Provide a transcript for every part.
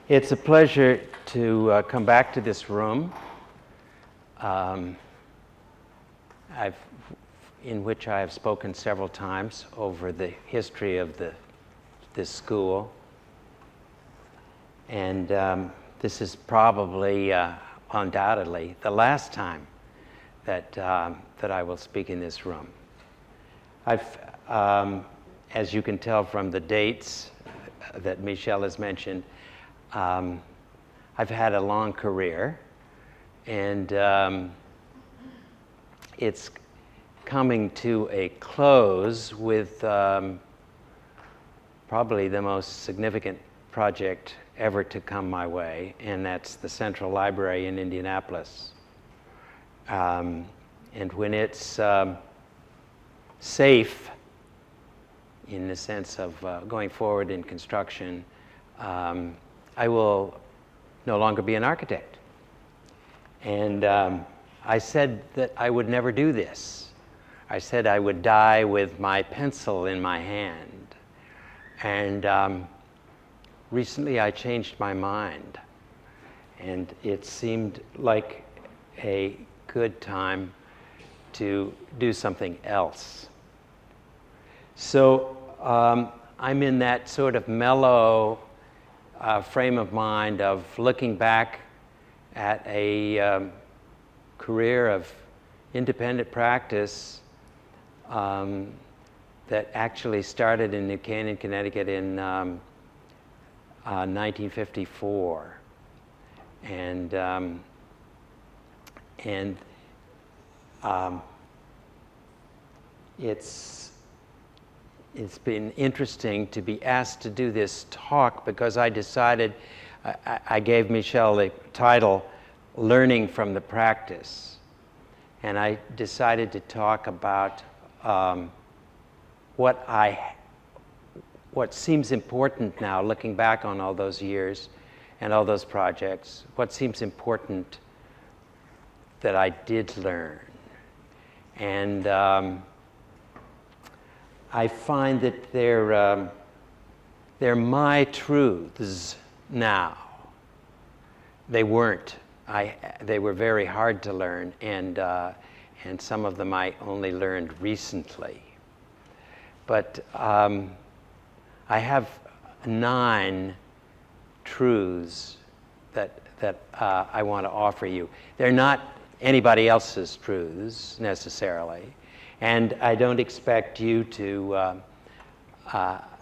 It's a pleasure to come back to this room, in which I have spoken several times over the history of this school. And this is probably, undoubtedly, the last time that I will speak in this room. As you can tell from the dates that Michelle has mentioned, I've had a long career, and it's coming to a close with probably the most significant project ever to come my way, and that's the Central Library in Indianapolis. And when it's safe, in the sense of going forward in construction, I will no longer be an architect. And I said that I would never do this. I said I would die with my pencil in my hand. And recently I changed my mind. And it seemed like a good time to do something else. So I'm in that sort of mellow frame of mind of looking back at a career of independent practice that actually started in New Canaan, Connecticut in 1954. And it's been interesting to be asked to do this talk, because I decided, I gave Michelle the title, Learning from the Practice. And I decided to talk about what seems important now, looking back on all those years and all those projects, what seems important that I did learn. And I find that they're my truths now. They weren't. They were very hard to learn, and some of them I only learned recently. But I have 9 truths that I want to offer you. They're not anybody else's truths necessarily. And I don't expect you to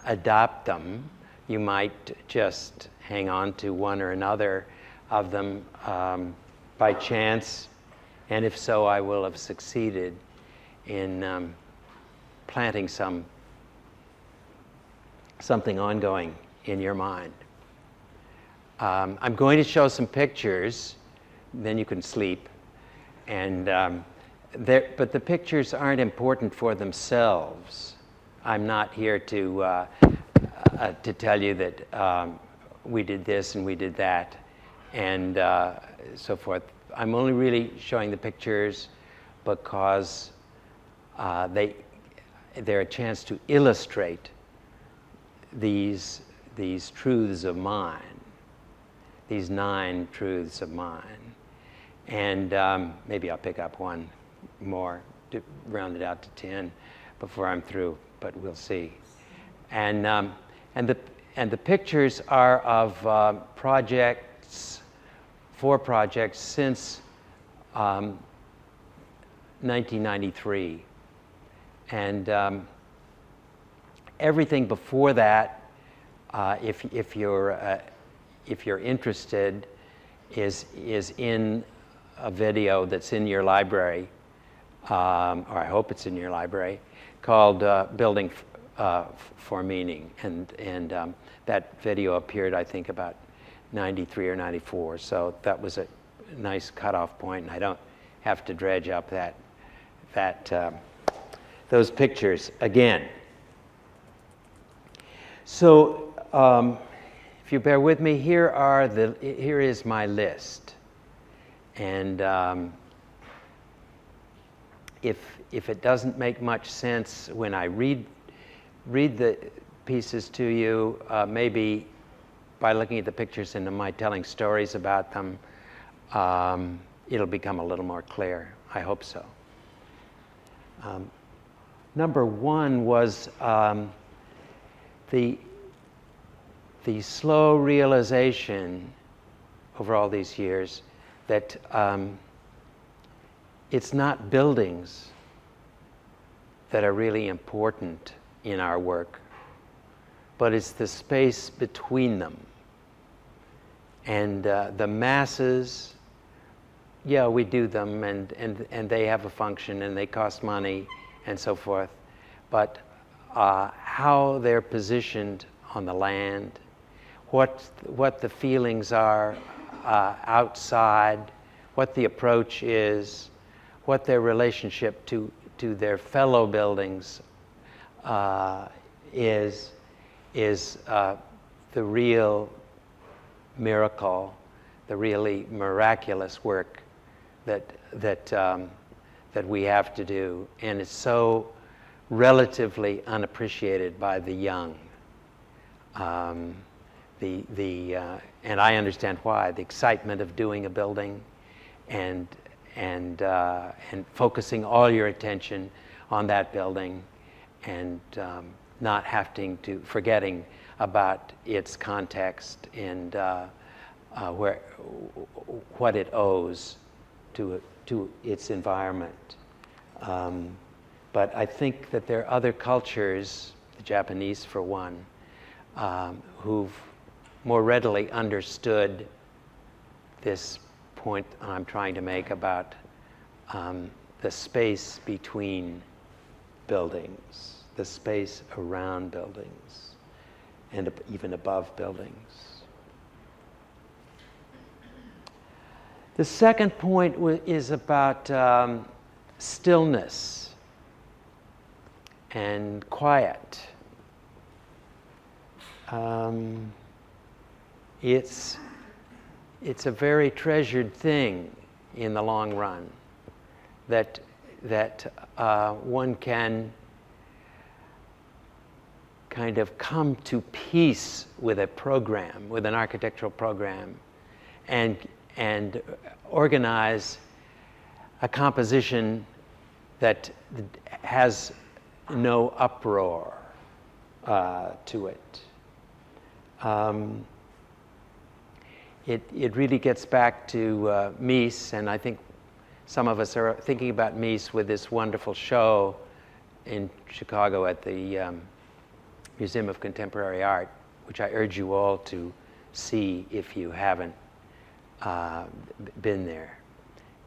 adopt them. You might just hang on to one or another of them by chance. And if so, I will have succeeded in planting something ongoing in your mind. I'm going to show some pictures, then you can sleep. And but the pictures aren't important for themselves. I'm not here to tell you that we did this and we did that and so forth. I'm only really showing the pictures because they're a chance to illustrate these truths of mine, these 9 truths of mine. And maybe I'll pick up one more to round it out to 10 before I'm through, but we'll see. And the pictures are of 4 projects since 1993, and everything before that, if you're interested, is in a video that's in your library, or I hope it's in your library, called Building for Meaning. And that video appeared, I think, about 93 or 94. So that was a nice cutoff point, and I don't have to dredge up those pictures again. So if you bear with me, here is my list. And if it doesn't make much sense when I read the pieces to you, maybe by looking at the pictures and my telling stories about them, it'll become a little more clear. I hope so. Number one was the slow realization over all these years that it's not buildings that are really important in our work, but it's the space between them. And the masses, yeah, we do them, and they have a function, and they cost money, and so forth. But how they're positioned on the land, what the feelings are outside, what the approach is, what their relationship to their fellow buildings is the real miracle, the really miraculous work that we have to do, and it's so relatively unappreciated by the young. And I understand why. The excitement of doing a building, and focusing all your attention on that building, and not forgetting about its context and what it owes to its environment. But I think that there are other cultures, the Japanese for one, who've more readily understood this point I'm trying to make about the space between buildings, the space around buildings, and even above buildings. The second point is about stillness and quiet. It's a very treasured thing in the long run, that one can kind of come to peace with a program, with an architectural program, and organize a composition that has no uproar to it. It really gets back to Mies, and I think some of us are thinking about Mies with this wonderful show in Chicago at the Museum of Contemporary Art, which I urge you all to see if you haven't been there.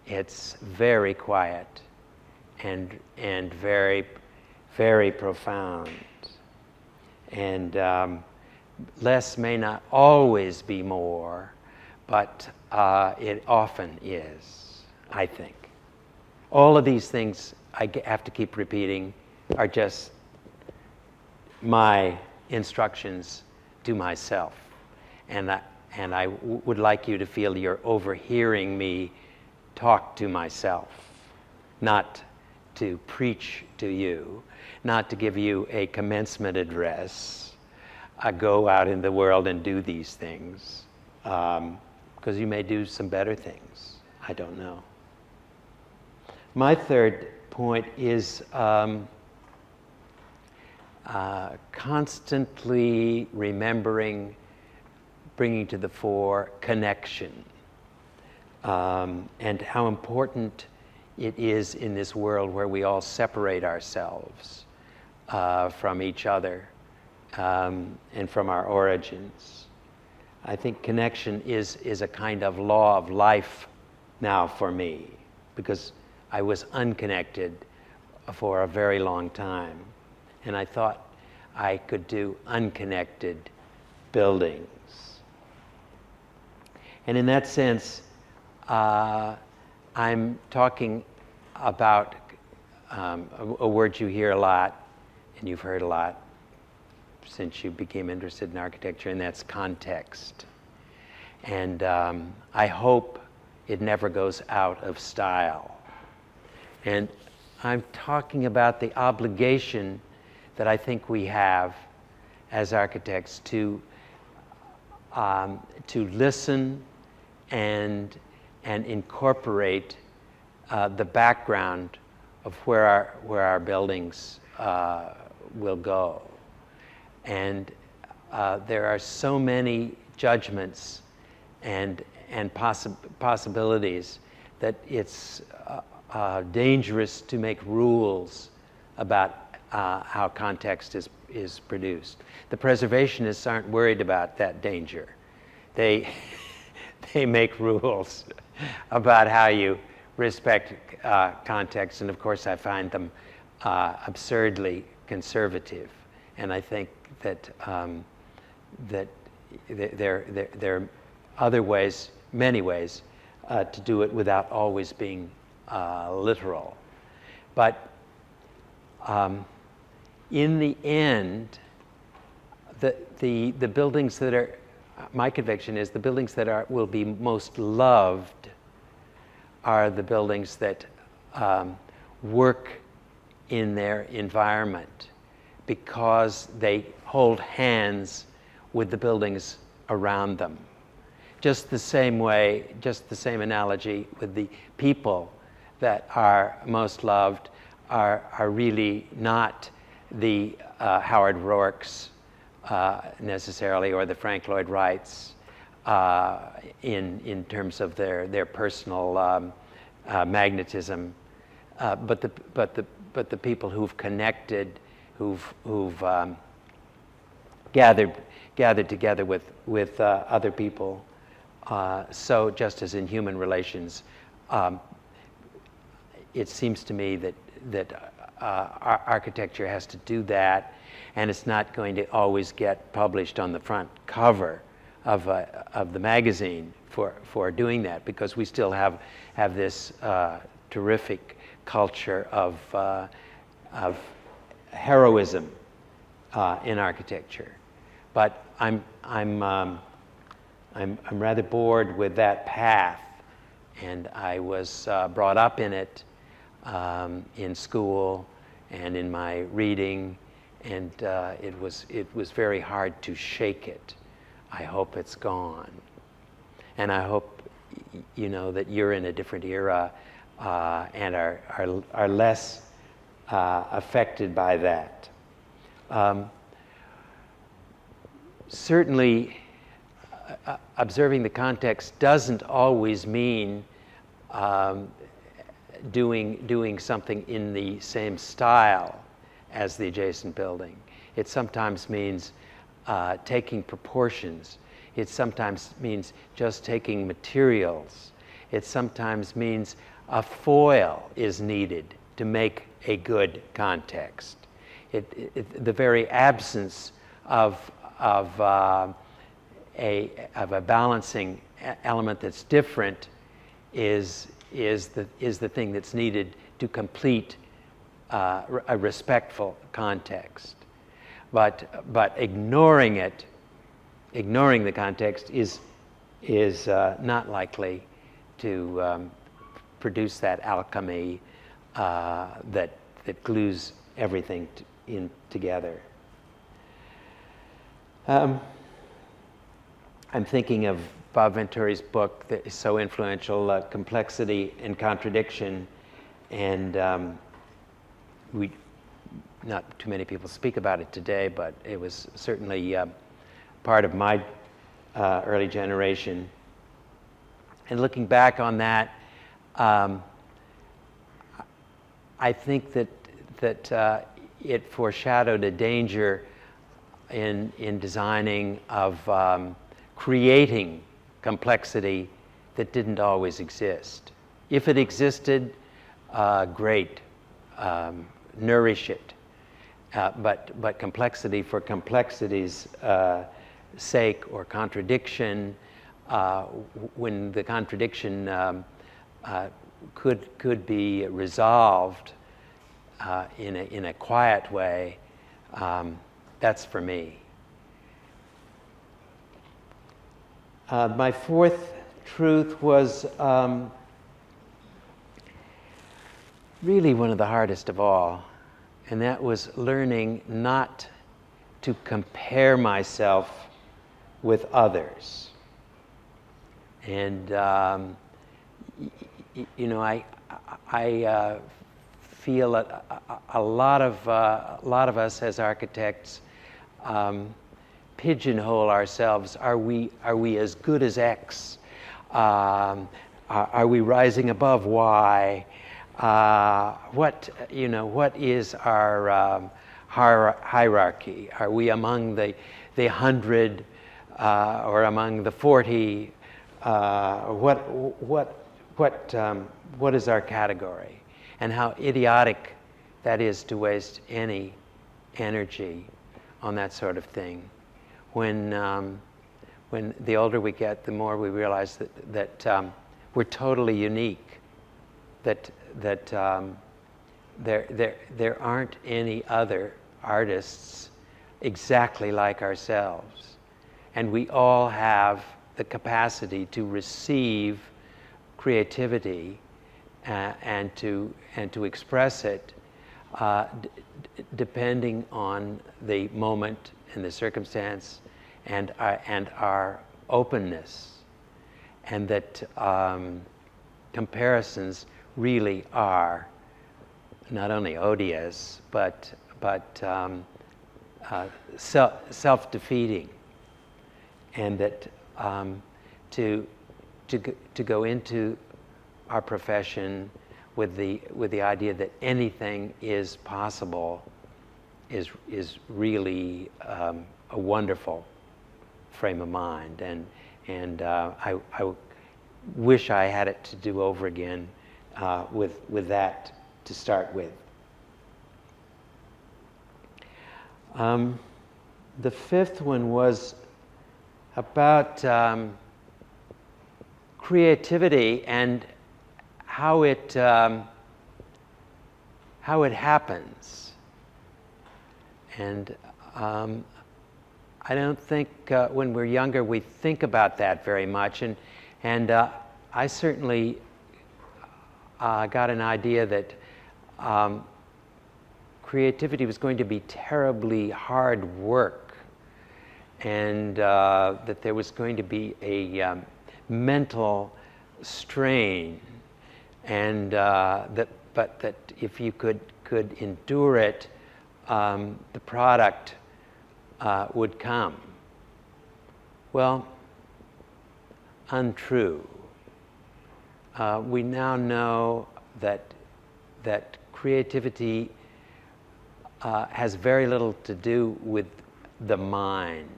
It's very quiet and very, very profound. And less may not always be more, but it often is, I think. All of these things I have to keep repeating are just my instructions to myself. And I would like you to feel you're overhearing me talk to myself, not to preach to you, not to give you a commencement address, go out in the world and do these things, because you may do some better things. I don't know. My third point is constantly remembering, bringing to the fore connection, and how important it is in this world where we all separate ourselves from each other and from our origins. I think connection is a kind of law of life now for me, because I was unconnected for a very long time, and I thought I could do unconnected buildings. And in that sense, I'm talking about a word you hear a lot, and you've heard a lot since you became interested in architecture, and that's context. And I hope it never goes out of style. And I'm talking about the obligation that I think we have as architects to to listen and incorporate the background of where our buildings will go. And there are so many judgments and possibilities that it's dangerous to make rules about how context is produced. The preservationists aren't worried about that danger. They make rules about how you respect context, and of course I find them absurdly conservative. And I think that that there are other ways, many ways, to do it without always being literal. But in the end, the buildings that are, my conviction is the buildings that will be most loved are the buildings that work in their environment because they hold hands with the buildings around them. Just the same way, just the same analogy with the people that are most loved are really not the Howard Roarks necessarily, or the Frank Lloyd Wrights in terms of their personal magnetism, but the people who've connected, who've gathered together with other people. So just as in human relations, it seems to me that our architecture has to do that, and it's not going to always get published on the front cover of the magazine for doing that, because we still have this terrific culture of heroism in architecture. But I'm rather bored with that path, and I was brought up in it in school and in my reading, and it was very hard to shake it. I hope it's gone, and I hope that you're in a different era and are less affected by that. Certainly, observing the context doesn't always mean doing something in the same style as the adjacent building. It sometimes means taking proportions. It sometimes means just taking materials. It sometimes means a foil is needed to make a good context. The very absence of a balancing element that's different is the thing that's needed to complete a respectful context. But ignoring the context is not likely to produce that alchemy that glues everything together. I'm thinking of Bob Venturi's book that is so influential, Complexity and Contradiction, and not too many people speak about it today, but it was certainly part of my early generation. And looking back on that, I think that it foreshadowed a danger in designing of creating complexity that didn't always exist. If it existed, great, nourish it. But complexity for complexity's sake, or contradiction, when the contradiction could be resolved in a quiet way, that's for me. My fourth truth was really one of the hardest of all, and that was learning not to compare myself with others. And you know, I feel that a lot of us as architects pigeonhole ourselves. Are we as good as X? Are we rising above Y? What is our hierarchy? Are we among the 100 or among the 40? What is our category? And how idiotic that is to waste any energy on that sort of thing. When the older we get, the more we realize that we're totally unique. That there aren't any other artists exactly like ourselves, and we all have the capacity to receive creativity and to express it depending on the moment and the circumstance and our openness, and that comparisons really are not only odious but self-defeating, and that to go into our profession with the idea that anything is possible is really a wonderful frame of mind, and I wish I had it to do over again with that to start with. The fifth one was about creativity and how it happens. And I don't think when we're younger we think about that very much. And I certainly got an idea that creativity was going to be terribly hard work, and that there was going to be a mental strain, and that if you could endure it, the product would come. Well, untrue. We now know that creativity has very little to do with the mind,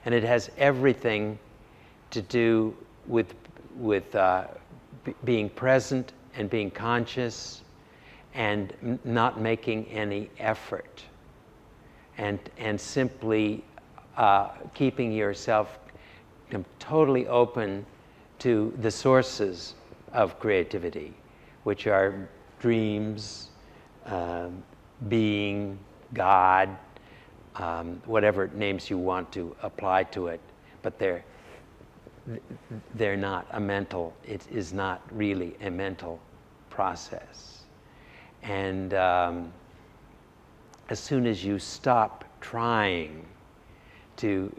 and it has everything to do with being present and being conscious and not making any effort, and simply keeping yourself totally open to the sources of creativity, which are dreams, being, God, whatever names you want to apply to it, but they're not a mental, it is not really a mental process. And as soon as you stop trying to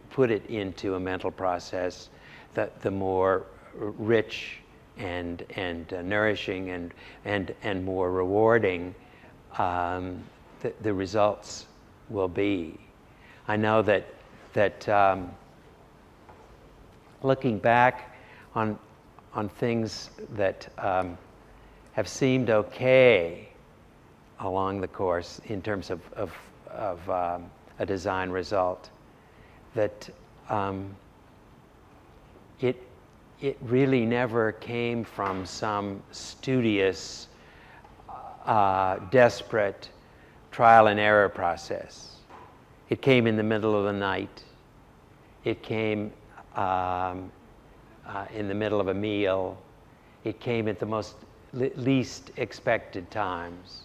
put it into a mental process, the more rich and nourishing and more rewarding the results will be. I know that looking back on things that have seemed okay along the course in terms of a design result, that it really never came from some studious, desperate trial and error process. It came in the middle of the night. It came in the middle of a meal. It came at the most least expected times.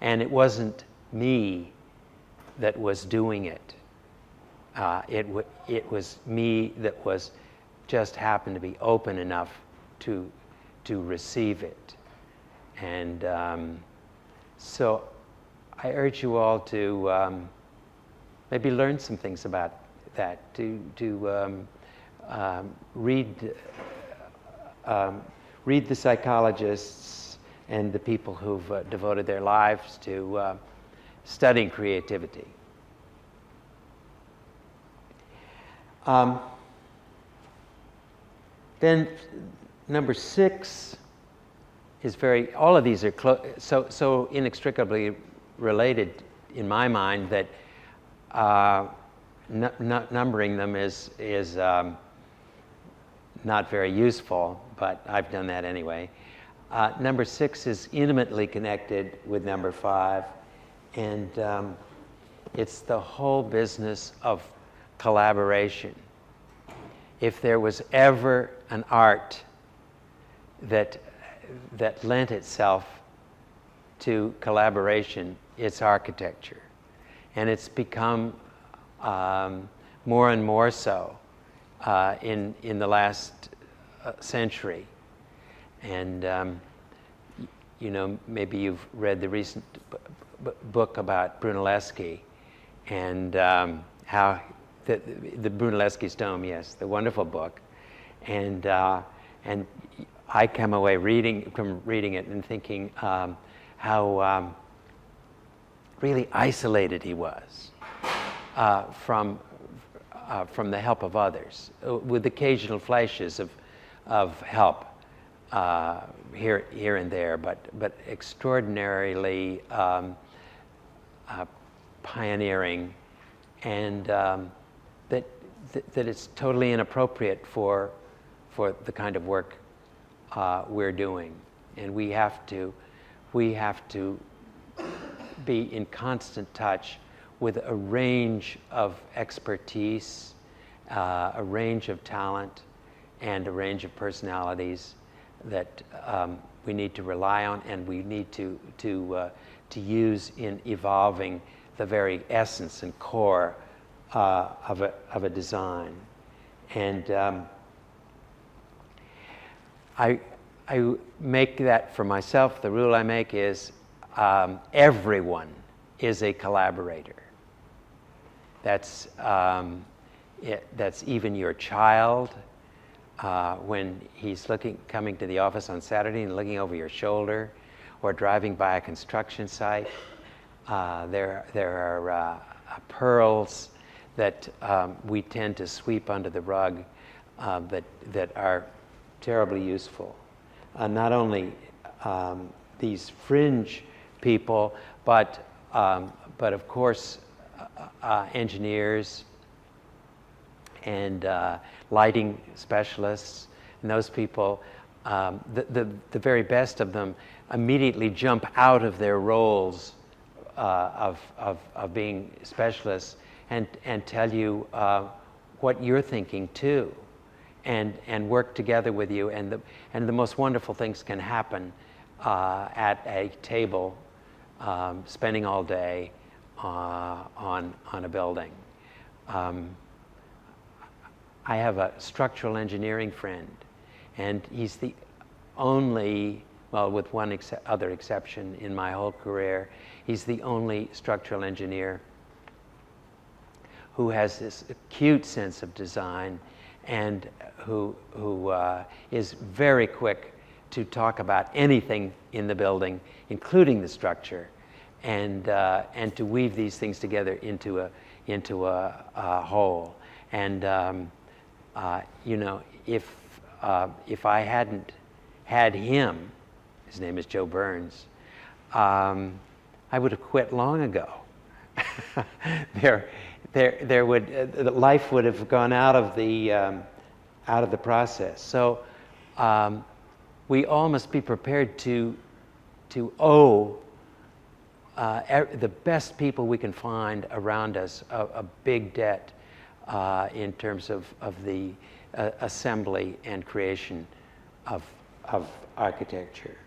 And it wasn't me that was doing it. It was me that was just happened to be open enough to receive it. And so I urge you all to maybe learn some things about that, to read the psychologists and the people who've devoted their lives to studying creativity. Then number 6 is all of these are so inextricably related in my mind that numbering them is not very useful, but I've done that anyway. Number 6 is intimately connected with number 5, and it's the whole business of collaboration. If there was ever an art that lent itself to collaboration, it's architecture. And it's become more and more so in the last century. And you know, maybe you've read the recent book about Brunelleschi and how the Brunelleschi's Dome, yes, the wonderful book. And I come away from reading it and thinking how really isolated he was from the help of others, with occasional flashes of help here and there, but extraordinarily pioneering, and that it's totally inappropriate for the kind of work we're doing, and we have to be in constant touch with a range of expertise, a range of talent, and a range of personalities that we need to rely on, and we need to use in evolving the very essence and core of a design. And I make that for myself. The rule I make is everyone is a collaborator. That's even your child when he's coming to the office on Saturday and looking over your shoulder, or driving by a construction site. There are pearls that we tend to sweep under the rug that are terribly useful. Not only these fringe people, but of course engineers and lighting specialists, and those people, the very best of them immediately jump out of their roles of being specialists and tell you what you're thinking too, and work together with you, and the most wonderful things can happen at a table, spending all day on a building. I have a structural engineering friend, and he's the only, well, with one other exception in my whole career, he's the only structural engineer who has this acute sense of design, and who is very quick to talk about anything in the building, including the structure, and to weave these things together into a whole. And you know, if I hadn't had him, his name is Joe Burns, I would have quit long ago. Life would have gone out of the process. So we all must be prepared to owe the best people we can find around us a big debt in terms of the assembly and creation of architecture.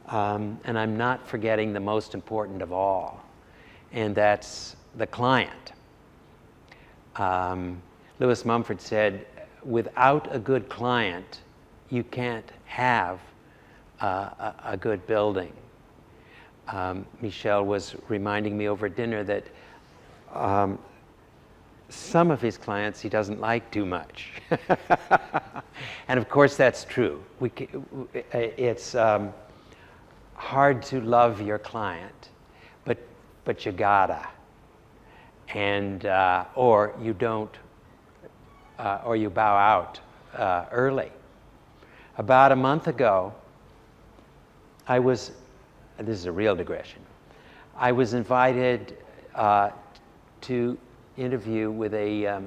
And I'm not forgetting the most important of all, and that's the client. Lewis Mumford said, without a good client, you can't have a good building. Michelle was reminding me over dinner that some of his clients he doesn't like too much. And of course that's true. It's hard to love your client, but you gotta. And or you don't, or you bow out early. About a month ago, this is a real digression, I was invited to interview with a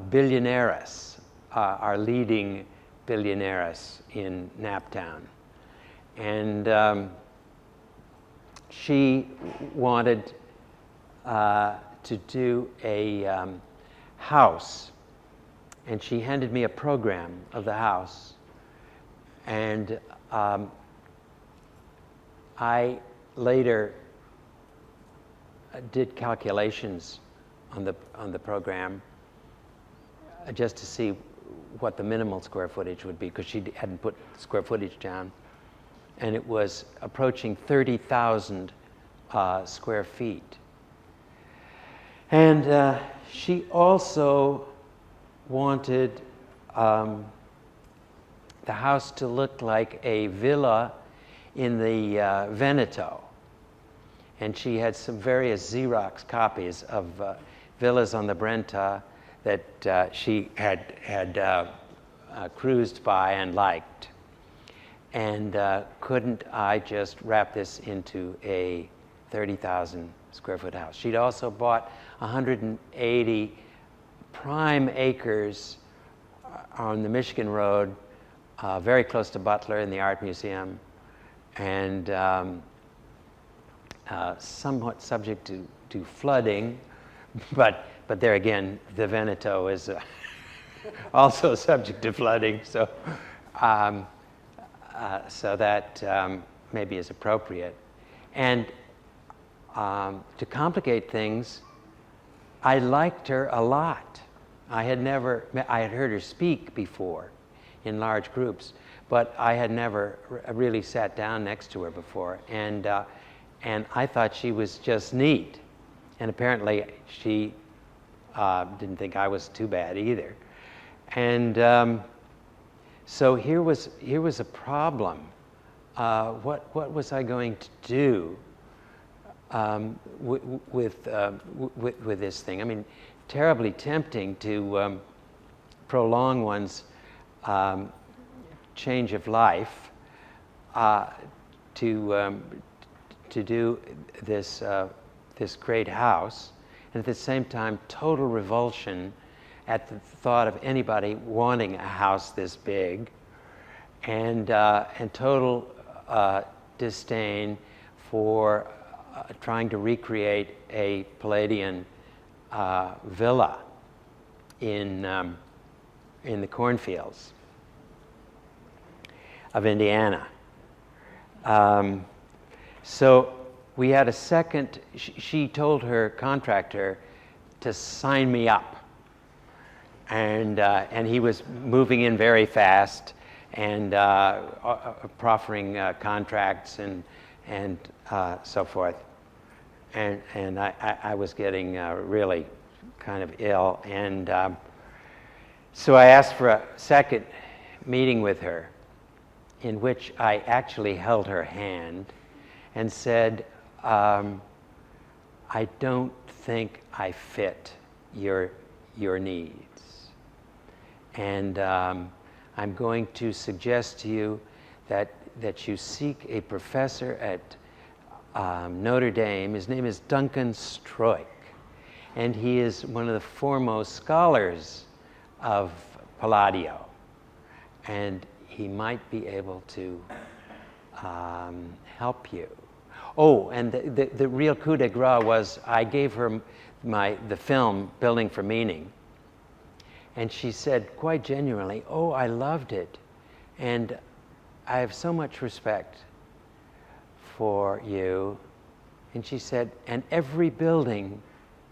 billionaires, our leading billionaires in Naptown. And she wanted to do a house, and she handed me a program of the house, and I later did calculations on the program just to see what the minimal square footage would be, because she hadn't put square footage down, and it was approaching 30,000 square feet. And she also wanted the house to look like a villa in the Veneto. And she had some various Xerox copies of villas on the Brenta that she had cruised by and liked. And couldn't I just wrap this into a 30,000 square foot house? She'd also bought 180 prime acres on the Michigan Road, very close to Butler in the Art Museum, and somewhat subject to flooding, but there again, the Veneto is also subject to flooding, so that maybe is appropriate. And to complicate things, I liked her a lot. I had heard her speak before in large groups, but I had never really sat down next to her before. And I thought she was just neat. And apparently she didn't think I was too bad either. And so here was a problem. What was I going to do with this thing? I mean, terribly tempting to prolong one's change of life, to do this great house, and at the same time total revulsion at the thought of anybody wanting a house this big, and total disdain for trying to recreate a Palladian villa in the cornfields of Indiana. So we had a second. She told her contractor to sign me up, and he was moving in very fast and proffering contracts and so forth. And I was getting really kind of ill, and so I asked for a second meeting with her, in which I actually held her hand and said, I don't think I fit your needs, and I'm going to suggest to you that you seek a professor at Notre Dame. His name is Duncan Stroik, and he is one of the foremost scholars of Palladio, and he might be able to help you. Oh, and the real coup de grace was I gave her the film Building for Meaning, and she said quite genuinely, "Oh, I loved it, and I have so much respect for you." And she said, and every building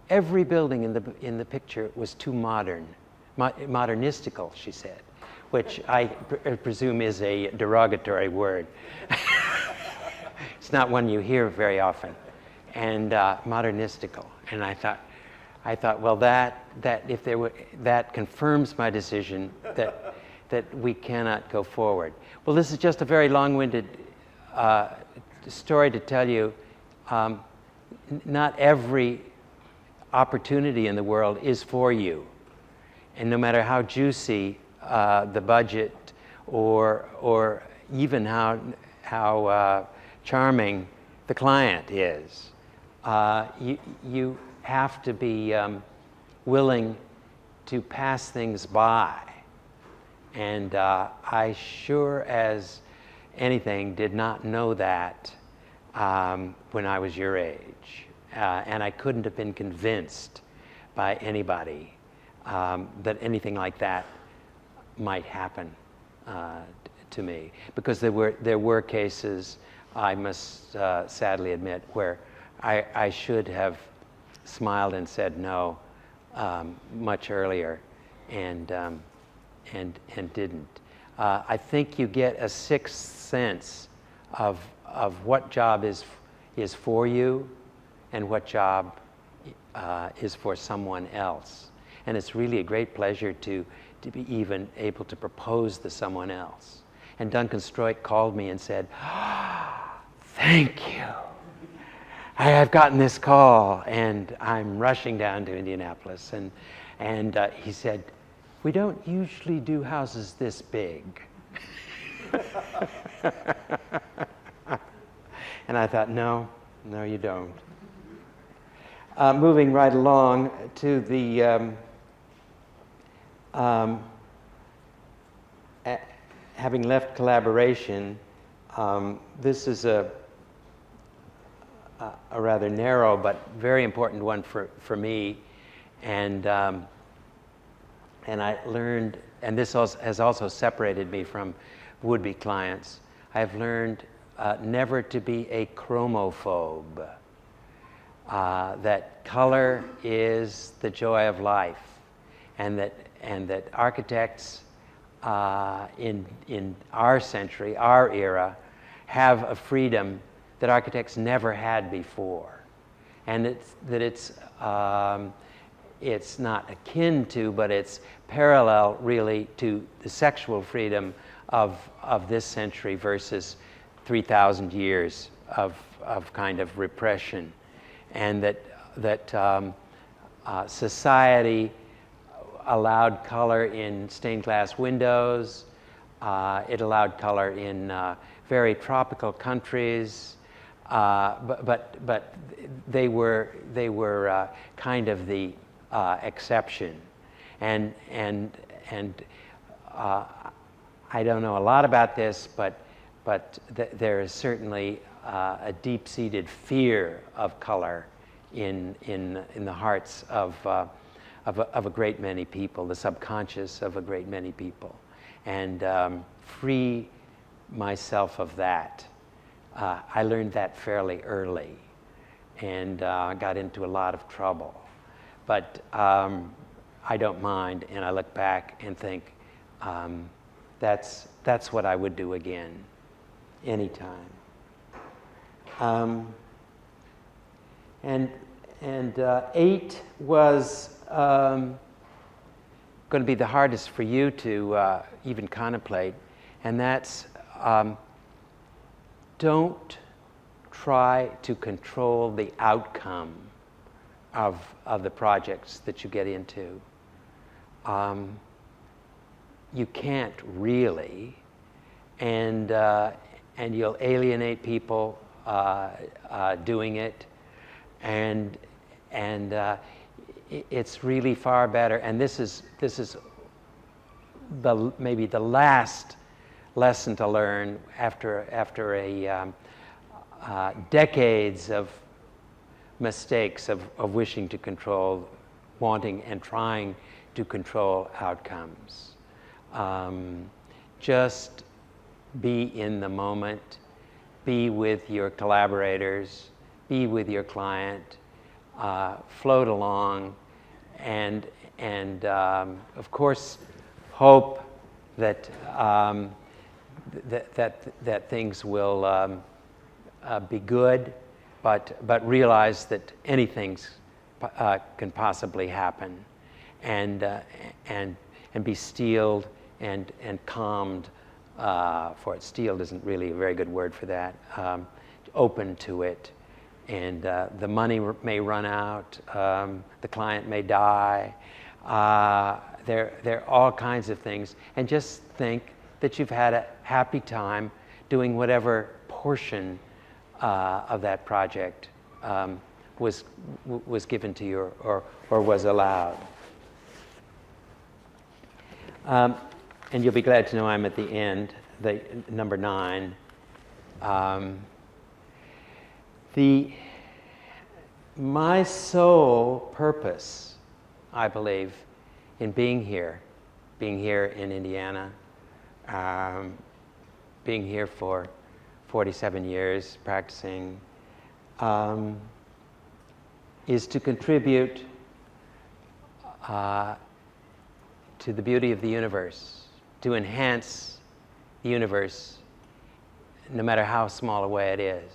in the picture was too modern, modernistical, she said, which I presume is a derogatory word. It's not one you hear very often. And modernistical. And I thought, I thought, well, that confirms my decision that we cannot go forward. Well, this is just a very long-winded story to tell you. Not every opportunity in the world is for you, and no matter how juicy the budget or even how charming the client is, you have to be willing to pass things by. And I sure as anything did not know that when I was your age. And I couldn't have been convinced by anybody that anything like that might happen to me. Because there were cases, I must sadly admit, where I should have smiled and said no much earlier, and didn't. I think you get a sixth sense of what job is for you and what job is for someone else, and it's really a great pleasure to be even able to propose to someone else. And Duncan Stroik called me and said, "Thank you. I've gotten this call," and I'm rushing down to Indianapolis, and he said, "We don't usually do houses this big." And I thought, no, you don't. Moving right along to the having left collaboration, this is a rather narrow but very important one for me, and I learned, and this has also separated me from would-be clients. I've learned never to be a chromophobe. That color is the joy of life, and that architects in our century, our era, have a freedom that architects never had before, and it's not akin to, but it's parallel really to the sexual freedom of this century versus 3,000 years of kind of repression, and that society allowed color in stained glass windows. It allowed color in very tropical countries, but they were kind of the exception, and I don't know a lot about this, but there is certainly a deep-seated fear of color in the hearts of a great many people, the subconscious of a great many people, and free myself of that. I learned that fairly early, and got into a lot of trouble. But I don't mind, and I look back and think that's what I would do again, anytime. And 8 was going to be the hardest for you to even contemplate, and that's don't try to control the outcome of the projects that you get into. You can't really, and you'll alienate people doing it, and it's really far better. And this is maybe the last lesson to learn after a decades of mistakes of wishing to control, wanting and trying to control outcomes. Just be in the moment, be with your collaborators, be with your client, float along, and of course hope that that things will be good, but realize that anything's can possibly happen, and be steeled and calmed for it. Steeled isn't really a very good word for that. Open to it, and the money may run out. The client may die. There are all kinds of things, and just think that you've had a happy time doing whatever portion of that project was given to you or was allowed. And you'll be glad to know I'm at the end, the number 9. My sole purpose, I believe, in being here in Indiana, being here for 47 years practicing, is to contribute to the beauty of the universe, to enhance the universe, no matter how small a way it is.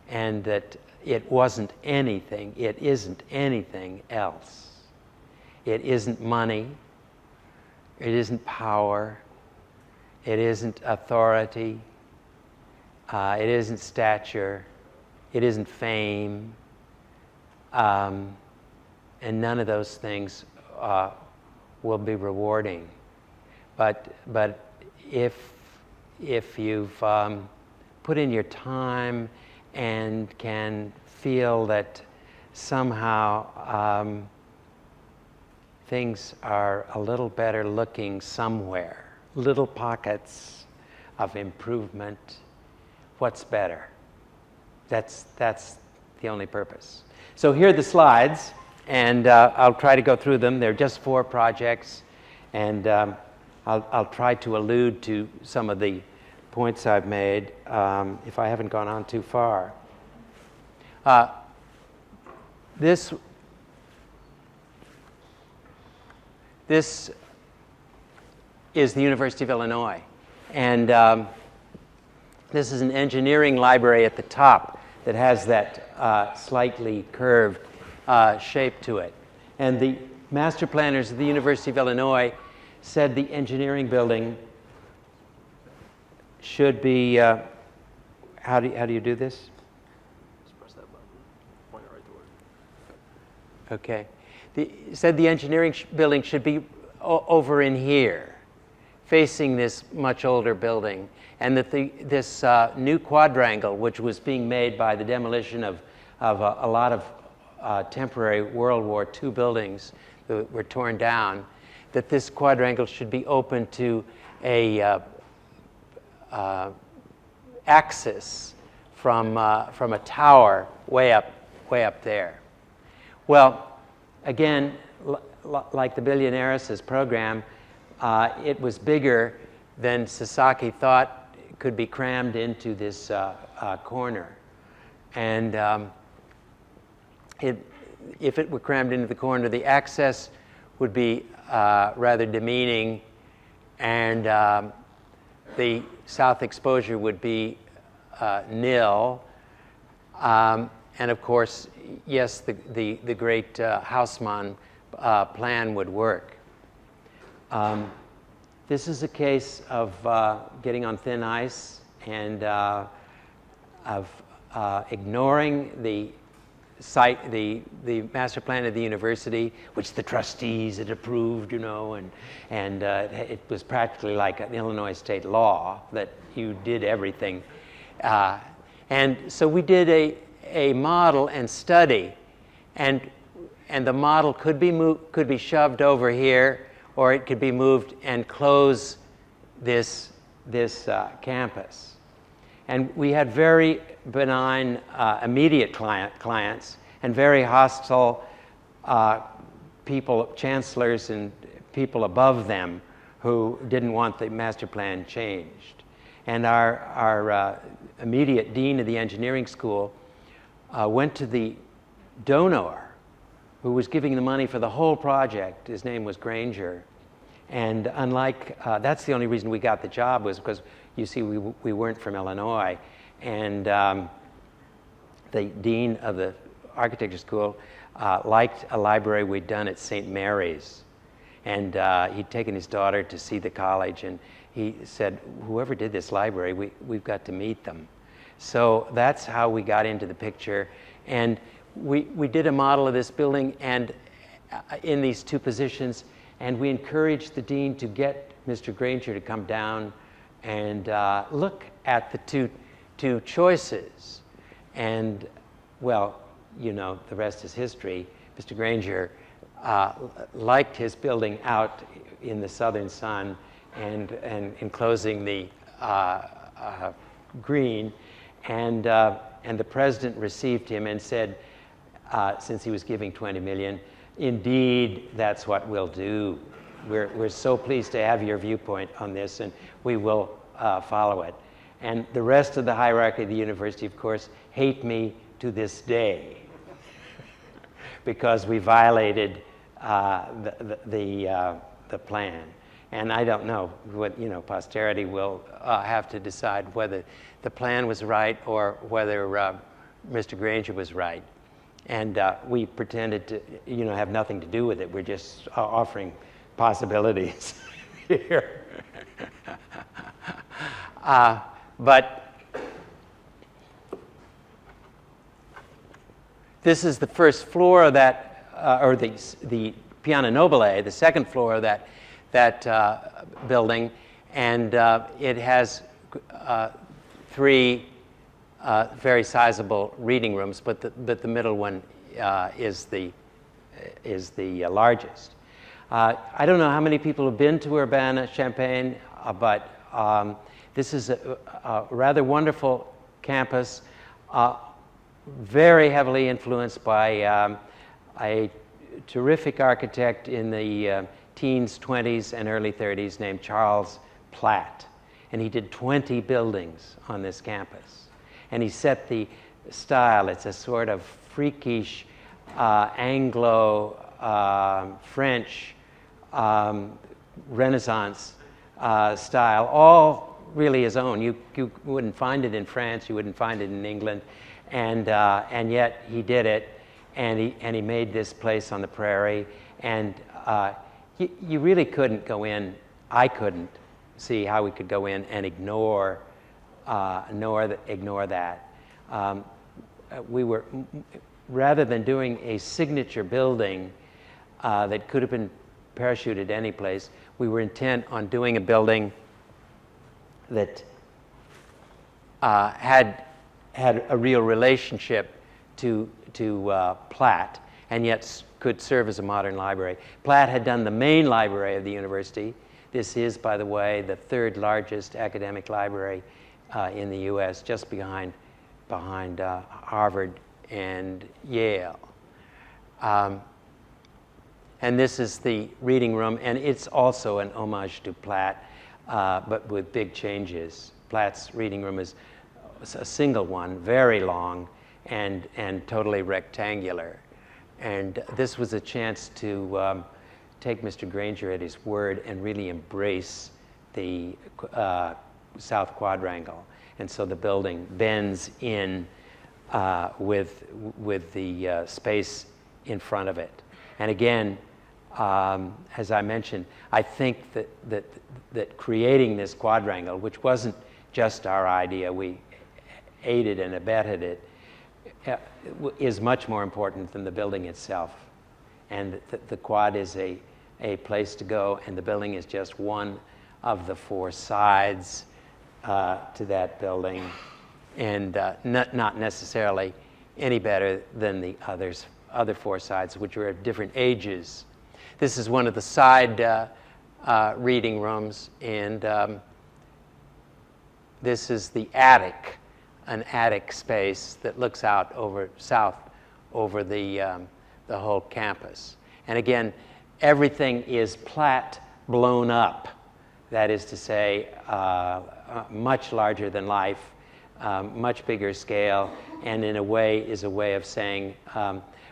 And that it isn't anything else. It isn't money, it isn't power, it isn't authority, it isn't stature, it isn't fame, and none of those things will be rewarding. But if you've put in your time and can feel that somehow things are a little better looking somewhere, little pockets of improvement, what's better? That's the only purpose. So here are the slides, and I'll try to go through them. They're just 4 projects, and I'll try to allude to some of the points I've made if I haven't gone on too far. This is the University of Illinois, and this is an engineering library at the top that has that slightly curved shape to it. And the master planners of the University of Illinois said the engineering building should be, how do you do this? Just press that button, point it right to it. Okay. Said the engineering building should be over in here, facing this much older building, and that this new quadrangle, which was being made by the demolition of a lot of temporary World War II buildings that were torn down, that this quadrangle should be open to a axis from a tower way up there. Well, again, like the Billionaires's program, it was bigger than Sasaki thought could be crammed into this corner. And if it were crammed into the corner, the access would be rather demeaning, and the south exposure would be nil. And of course, yes, the great Haussmann plan would work. This is a case of getting on thin ice and of ignoring the site, the master plan of the university, which the trustees had approved, you know, and it was practically like an Illinois state law that you did everything. And so we did a model and study, and the model could be shoved over here, or it could be moved and close this campus. And we had very benign immediate clients and very hostile people, chancellors and people above them who didn't want the master plan changed. And our immediate dean of the engineering school went to the donor who was giving the money for the whole project. His name was Granger. And unlike, that's the only reason we got the job, was because, you see, we weren't from Illinois. And the dean of the architecture school liked a library we'd done at St. Mary's. And he'd taken his daughter to see the college, and he said, whoever did this library, we've got to meet them. So that's how we got into the picture. And we did a model of this building and in these two positions, and we encouraged the dean to get Mr. Granger to come down and look at the two choices. And, well, you know, the rest is history. Mr. Granger liked his building out in the southern sun and enclosing the green. And the president received him and said, since he was giving $20 million, indeed, that's what we'll do. We're so pleased to have your viewpoint on this, and we will follow it. And the rest of the hierarchy of the university, of course, hate me to this day because we violated the plan. And I don't know what, you know, posterity will have to decide whether the plan was right or whether Mr. Granger was right. And we pretended to, you know, have nothing to do with it. We're just offering possibilities here. But this is the first floor of that, or the Piano Nobile, the second floor of that building, and it has three very sizable reading rooms, but the middle one is the largest. I don't know how many people have been to Urbana, Champaign, but this is a rather wonderful campus, very heavily influenced by a terrific architect in the teens, 20s, and early 30s named Charles Platt. And he did 20 buildings on this campus. And he set the style. It's a sort of freakish Anglo, French, Renaissance style, all really his own. You wouldn't find it in France, you wouldn't find it in England, and yet he did it, and he made this place on the prairie, and you really couldn't go in. I couldn't see how we could go in and ignore that. We were, rather than doing a signature building that could have been parachuted any place, we were intent on doing a building that had a real relationship to Platt, and yet could serve as a modern library. Platt had done the main library of the university. This is, by the way, the third largest academic library in the U.S., just behind Harvard and Yale. And this is the reading room, and it's also an homage to Platt, but with big changes. Platt's reading room is a single one, very long, and totally rectangular. And this was a chance to take Mr. Granger at his word and really embrace the South Quadrangle. And so the building bends in with the space in front of it. And again, as I mentioned, I think that creating this quadrangle, which wasn't just our idea, we aided and abetted it, is much more important than the building itself. And the quad is a place to go, and the building is just one of the four sides to that building, and not necessarily any better than the other four sides, which are at different ages. This is one of the side reading rooms, and this is the attic, an attic space that looks out south over the whole campus. And again, everything is Platt blown up. That is to say, much larger than life, much bigger scale, and in a way is a way of saying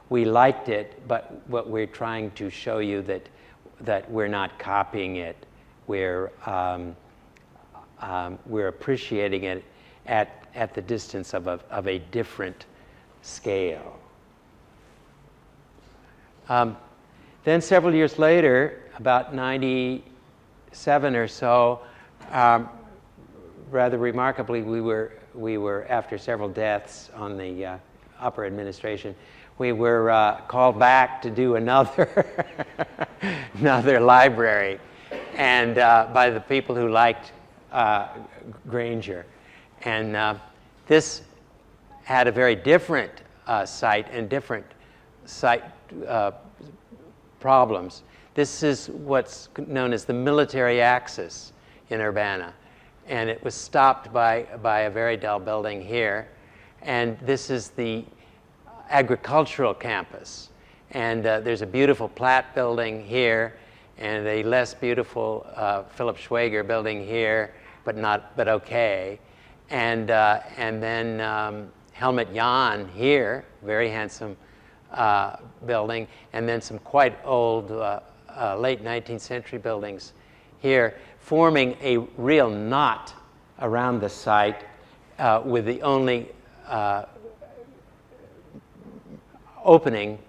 we liked it, but what we're trying to show you that we're not copying it. We're appreciating it at the distance of a different scale. Then several years later, about 97 or so, rather remarkably, we were after several deaths on the upper administration, we were called back to do another another library, and by the people who liked Granger, and this had a very different site and different site problems. This is what's known as the military axis in Urbana, and it was stopped by a very dull building here, and this is the agricultural campus, and there's a beautiful Platt building here and a less beautiful Philip Schwager building here, but okay, and then Helmut Jahn here, very handsome building, and then some quite old late 19th century buildings here, forming a real knot around the site with the only opening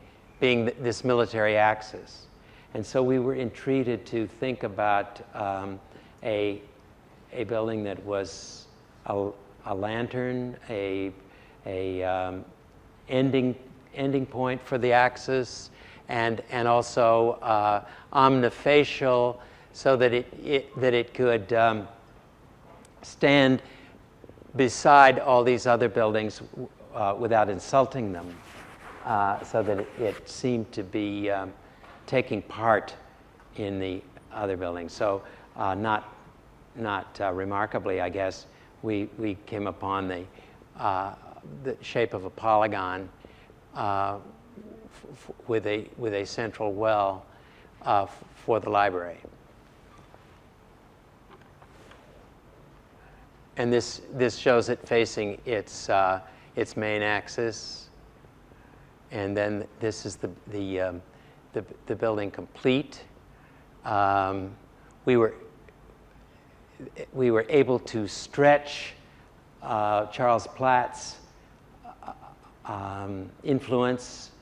being this military axis. And so we were entreated to think about a building that was a lantern, a ending point for the axis, and also omnifacial, so that it could stand beside all these other buildings without insulting them, so that it seemed to be taking part in the other buildings. So not remarkably, I guess, we came upon the shape of a polygon with a central well for the library. And this shows it facing its main axis, and then this is the building complete. We were able to stretch Charles Platt's influence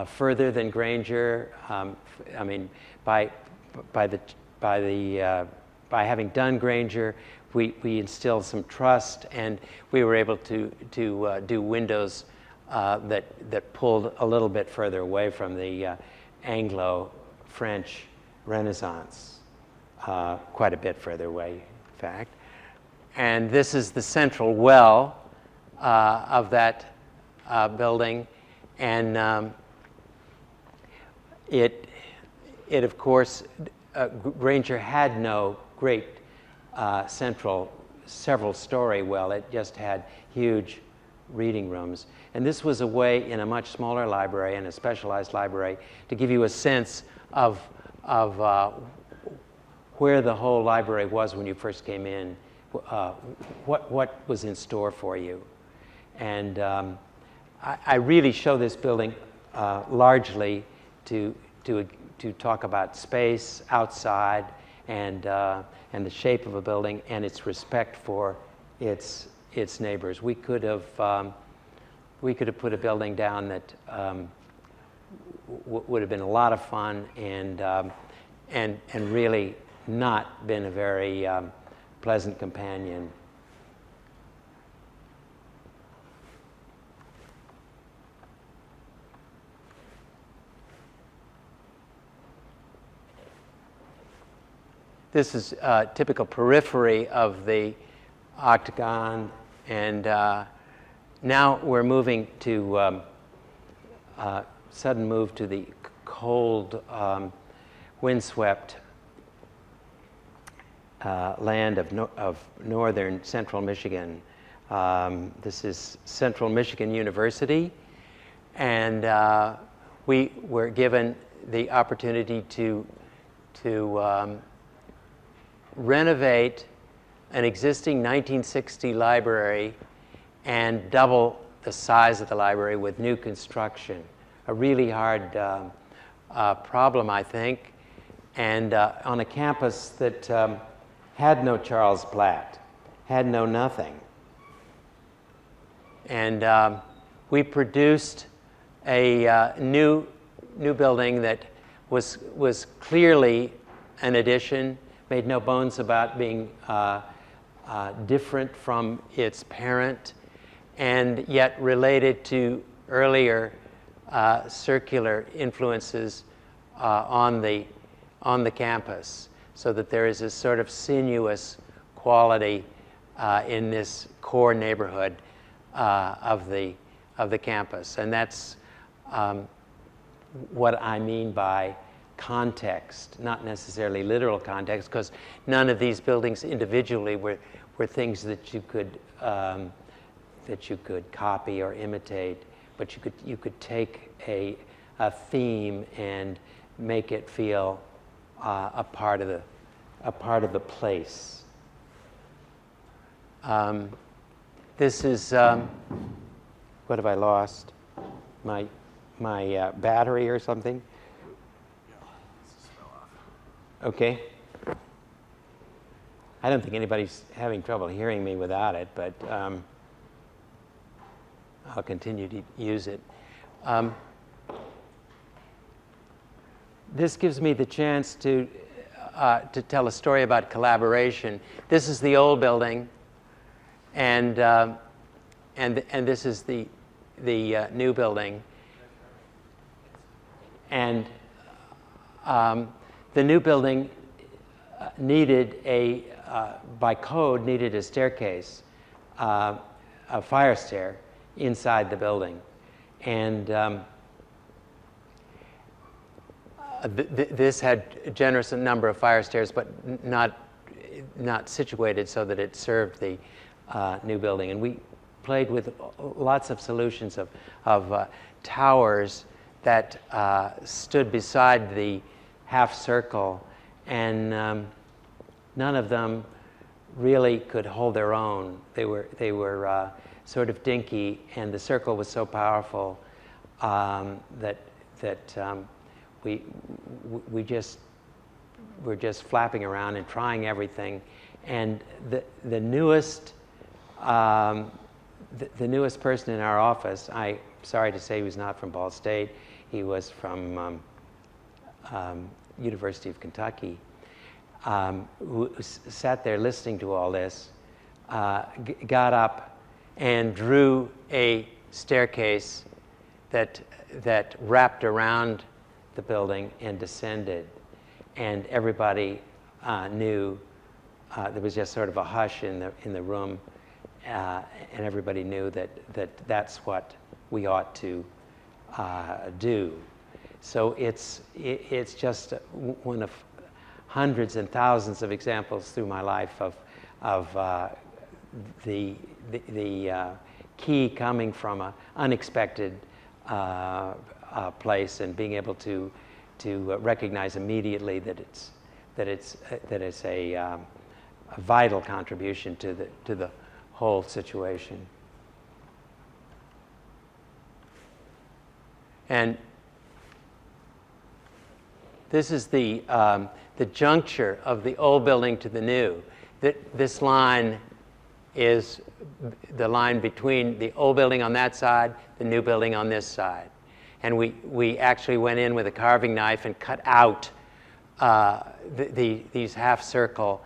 further than Granger. I mean, by having done Granger, we instilled some trust, and we were able to do windows that pulled a little bit further away from the Anglo-French Renaissance, quite a bit further away, in fact. And this is the central well of that building, and it of course, Granger had no great central several-story well. It just had huge reading rooms. And this was a way, in a much smaller library and a specialized library, to give you a sense of where the whole library was when you first came in, what was in store for you. And I really show this building largely to talk about space outside and the shape of a building and its respect for its neighbors. We could have put a building down that would have been a lot of fun and really not been a very pleasant companion. This is a typical periphery of the octagon, and now we're moving to sudden move to the cold, windswept land of northern central Michigan. This is Central Michigan University, and we were given the opportunity to renovate an existing 1960 library and double the size of the library with new construction. A really hard problem, I think, and on a campus that had no Charles Platt, had no nothing. And we produced a new new building that was clearly an addition, made no bones about being different from its parent, and yet related to earlier circular influences on the campus, so that there is this sort of sinuous quality in this core neighborhood of the campus, and that's what I mean by context, not necessarily literal context, because none of these buildings individually were things that you could copy or imitate, but you could take a theme and make it feel a part of the place. This is what have I lost? My battery or something? Okay. I don't think anybody's having trouble hearing me without it, but I'll continue to use it. This gives me the chance to tell a story about collaboration. This is the old building, and this is the new building. And the new building needed by code, needed a staircase, a fire stair inside the building. And this had a generous number of fire stairs, but not situated so that it served the new building. And we played with lots of solutions of towers that stood beside the half circle, and none of them really could hold their own. They were sort of dinky, and the circle was so powerful that we were just flapping around and trying everything. And the newest person in our office, I'm sorry to say he was not from Ball State. He was from University of Kentucky, who sat there listening to all this, got up and drew a staircase that wrapped around the building and descended. And everybody knew, there was just sort of a hush in the room, and everybody knew that's what we ought to do. So it's just one of hundreds and thousands of examples through my life of the key coming from an unexpected place, and being able to recognize immediately that it's a vital contribution to the whole situation. And this is the juncture of the old building to the new. This line is the line between the old building on that side, the new building on this side. And we actually went in with a carving knife and cut out these half-circle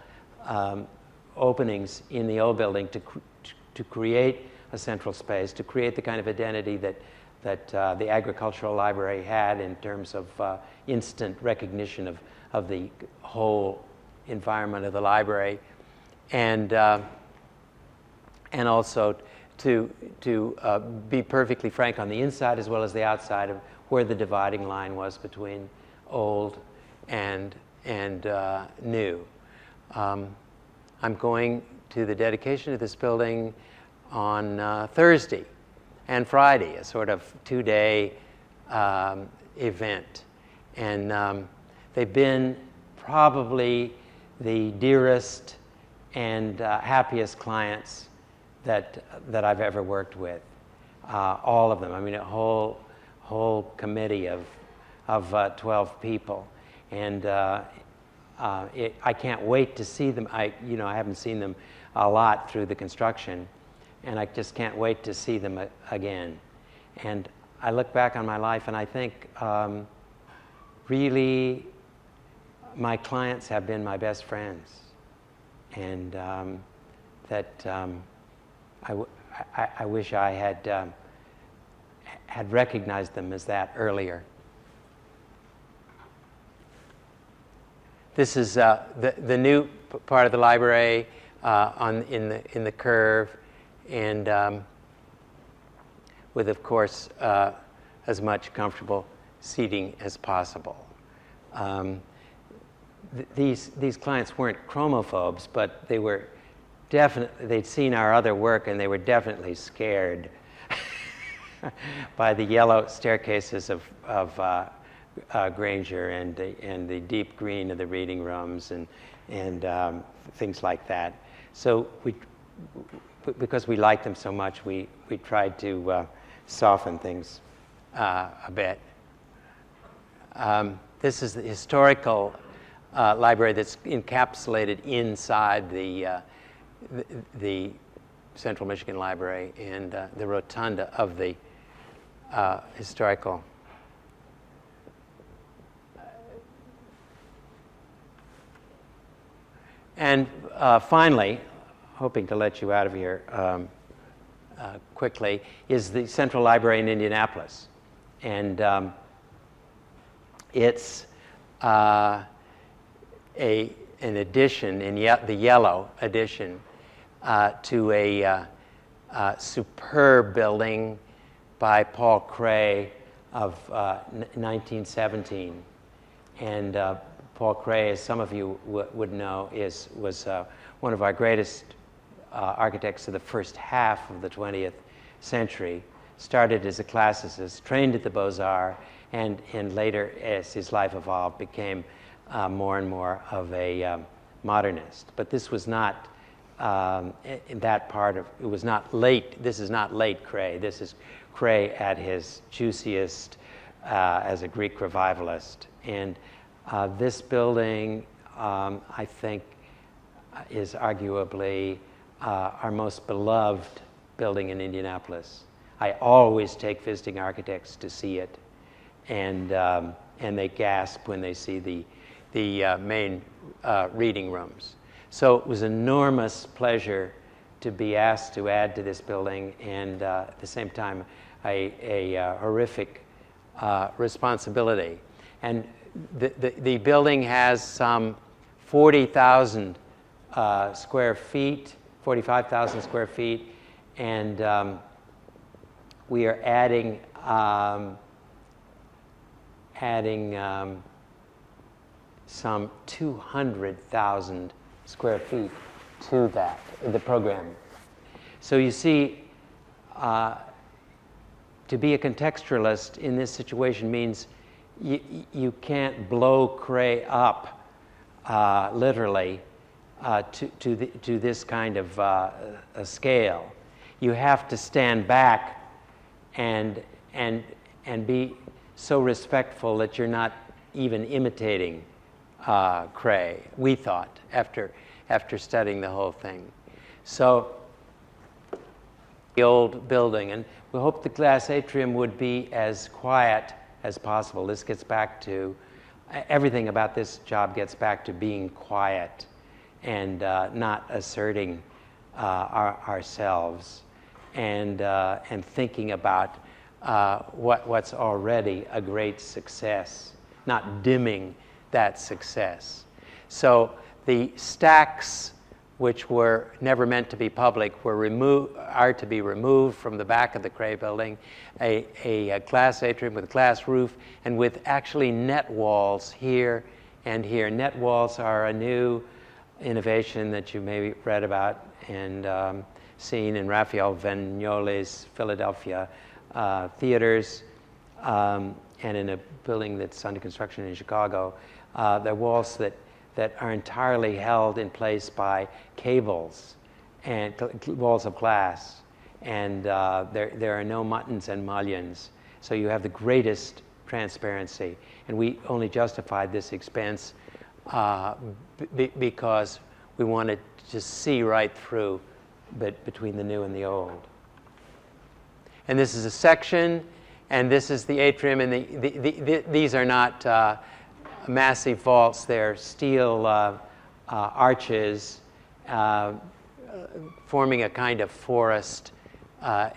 openings in the old building to create a central space, to create the kind of identity that the agricultural library had in terms of instant recognition of the whole environment of the library, and also to be perfectly frank on the inside as well as the outside of where the dividing line was between old and new. I'm going to the dedication of this building on Thursday and Friday, a sort of two-day event. And they've been probably the dearest and happiest clients that I've ever worked with. All of them. I mean, a whole committee of 12 people. And I can't wait to see them. I haven't seen them a lot through the construction, and I just can't wait to see them again. And I look back on my life, and I think really, my clients have been my best friends, and I wish I had recognized them as that earlier. This is the new part of the library in the curve, and with, of course, as much comfortable seating as possible. These clients weren't chromophobes, but they were definitely, they'd seen our other work, and they were definitely scared by the yellow staircases of Granger and the deep green of the reading rooms and things like that. So because we liked them so much, we tried to soften things a bit. This is the historical library that's encapsulated inside the Central Michigan Library and the rotunda of the historical. And finally, hoping to let you out of here quickly, is the Central Library in Indianapolis. And it's an addition, the yellow addition, to a superb building by Paul Cray of 1917. And Paul Cray, as some of you would know, was one of our greatest architects of the first half of the 20th century. Started as a classicist, trained at the Beaux-Arts, and later, as his life evolved, became more and more of a modernist. But this was not in that part of, it was not late, this is not late Cray. This is Cray at his juiciest as a Greek revivalist. And this building, I think, is arguably our most beloved building in Indianapolis. I always take visiting architects to see it, and they gasp when they see the main reading rooms. So it was an enormous pleasure to be asked to add to this building, and at the same time, a horrific responsibility. And the building has some 40,000 square feet, 45,000 square feet, and we are adding some 200,000 square feet to that, the program. So you see, to be a contextualist in this situation means you can't blow Cray up literally to this kind of a scale. You have to stand back and be so respectful that you're not even imitating Cray, we thought, after studying the whole thing. So the old building, and we hope the glass atrium would be as quiet as possible. This gets back to, everything about this job gets back to being quiet and not asserting ourselves, and thinking about what's already a great success, not dimming that success. So the stacks, which were never meant to be public, are to be removed from the back of the Cray building, a glass atrium with a glass roof and with actually net walls here and here. Net walls are a new innovation that you maybe read about and seen in Raphael Vignoli's Philadelphia theaters, and in a building that's under construction in Chicago. There are walls that are entirely held in place by cables and walls of glass, and there are no muttons and mullions, so you have the greatest transparency. And we only justified this expense because we wanted to see right through between the new and the old. And this is a section, And this is the atrium, and these are not massive vaults. They're steel arches forming a kind of forest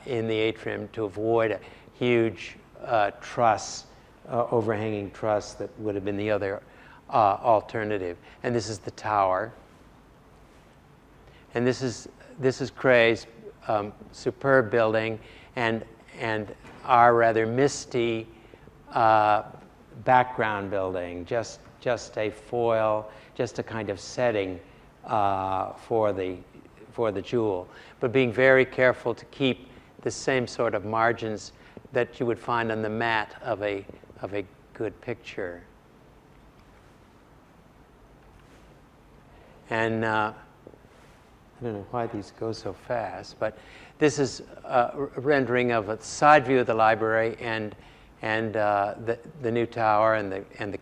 in the atrium to avoid a huge truss, overhanging truss that would have been the other alternative. And this is the tower. And this is Cray's superb building, and our rather misty background building, just a foil, just a kind of setting for the jewel, but being very careful to keep the same sort of margins that you would find on the mat of a good picture. And I don't know why these go so fast, but this is a rendering of a side view of the library and the new tower and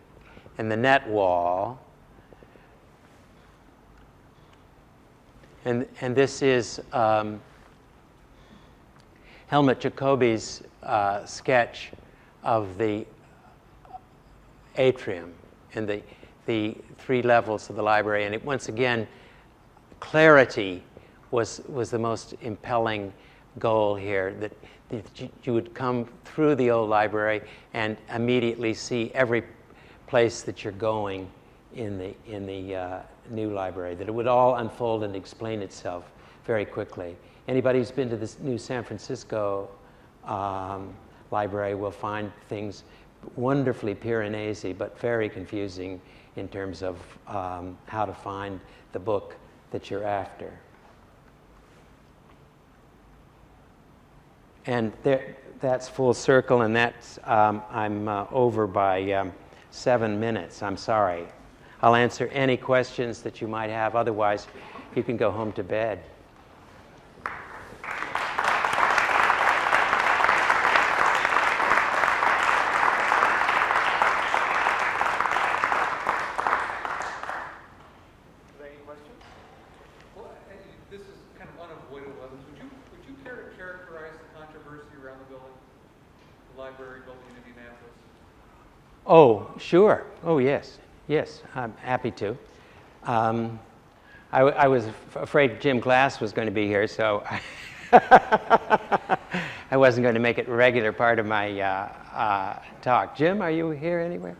the net wall. And this is Helmut Jacobi's sketch of the atrium and the three levels of the library. And once again, clarity was the most impelling goal here, that you would come through the old library and immediately see every place that you're going in the new library, that it would all unfold and explain itself very quickly. Anybody who's been to this new San Francisco library will find things wonderfully Piranesi, but very confusing in terms of how to find the book that you're after. And that's full circle, and that's I'm over by 7 minutes. I'm sorry. I'll answer any questions that you might have. Otherwise, you can go home to bed. Oh, sure. Oh, yes. Yes, I'm happy to. I was afraid Jim Glass was going to be here, so I wasn't going to make it a regular part of my talk. Jim, are you here anywhere?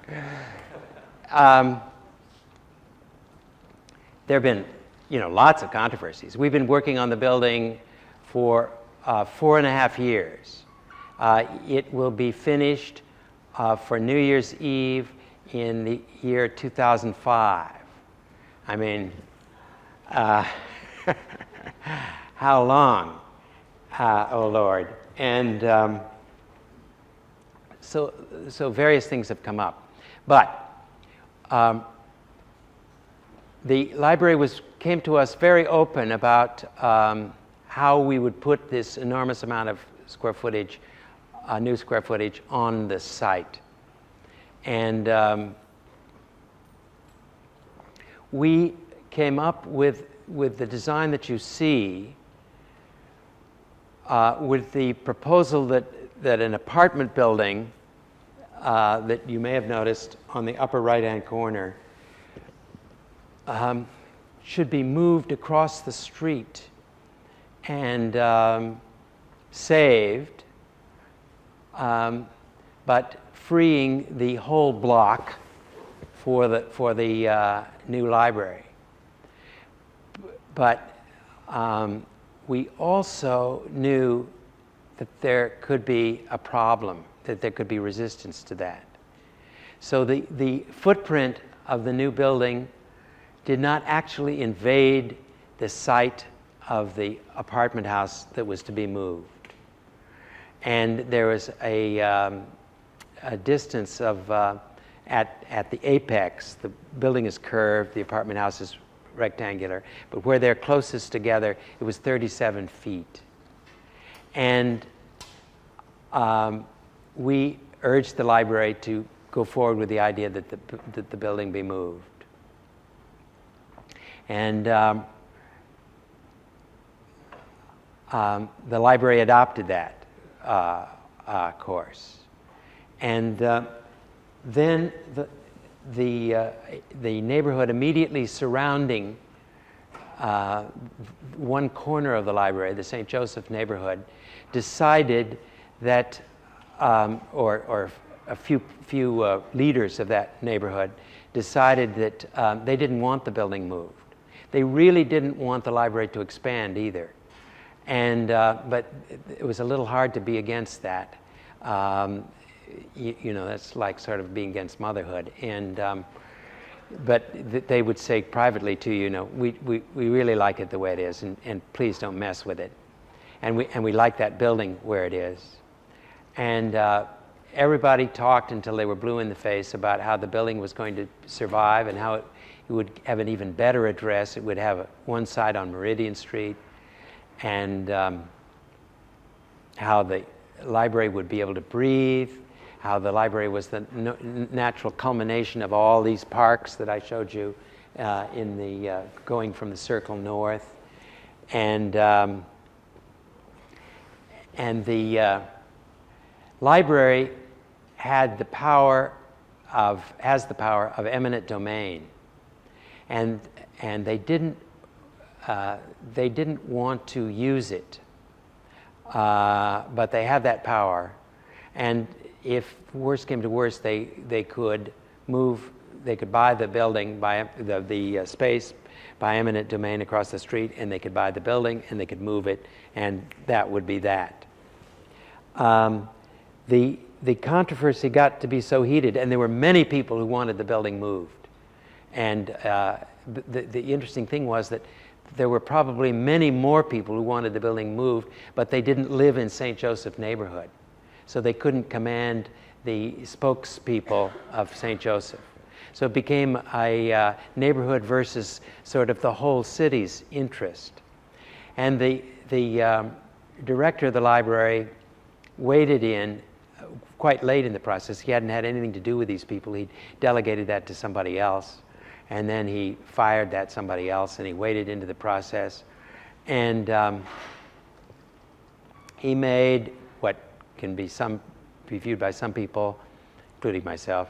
There have been, lots of controversies. We've been working on the building for 4.5 years. It will be finished for New Year's Eve in the year 2005. I mean, how long? Oh Lord. And so various things have come up. But the library came to us very open about how we would put this enormous amount of square footage, new square footage, on the site. And we came up with the design that you see, with the proposal that an apartment building that you may have noticed on the upper right-hand corner should be moved across the street and saved, but freeing the whole block for the new library. But we also knew that there could be a problem, that there could be resistance to that. So the footprint of the new building did not actually invade the site of the apartment house that was to be moved. And there was a distance of, at the apex, the building is curved, the apartment house is rectangular, but where they're closest together, it was 37 feet. And we urged the library to go forward with the idea that the building be moved. And the library adopted that course. And then the neighborhood immediately surrounding one corner of the library, the St. Joseph neighborhood, decided that, or a few leaders of that neighborhood decided that they didn't want the building moved. They really didn't want the library to expand either. And, but it was a little hard to be against that. You know, that's like sort of being against motherhood. And, but they would say privately to you, you know, we really like it the way it is, and please don't mess with it. And we like that building where it is. And everybody talked until they were blue in the face about how the building was going to survive and how it would have an even better address. It would have one side on Meridian Street, and how the library would be able to breathe, how the library was the natural culmination of all these parks that I showed you in the going from the Circle North, and the library has the power of eminent domain, and they didn't want to use it, but they had that power. And if worst came to worst, they could buy the building, buy the space by eminent domain across the street, and they could buy the building and they could move it, and that would be that. The controversy got to be so heated, and there were many people who wanted the building moved. And the interesting thing was that there were probably many more people who wanted the building moved, but they didn't live in St. Joseph neighborhood. So they couldn't command the spokespeople of St. Joseph. So it became a neighborhood versus sort of the whole city's interest. And the director of the library waded in quite late in the process. He hadn't had anything to do with these people. He'd delegated that to somebody else. And then he fired that somebody else, and he waded into the process. And he made what can be viewed by some people, including myself,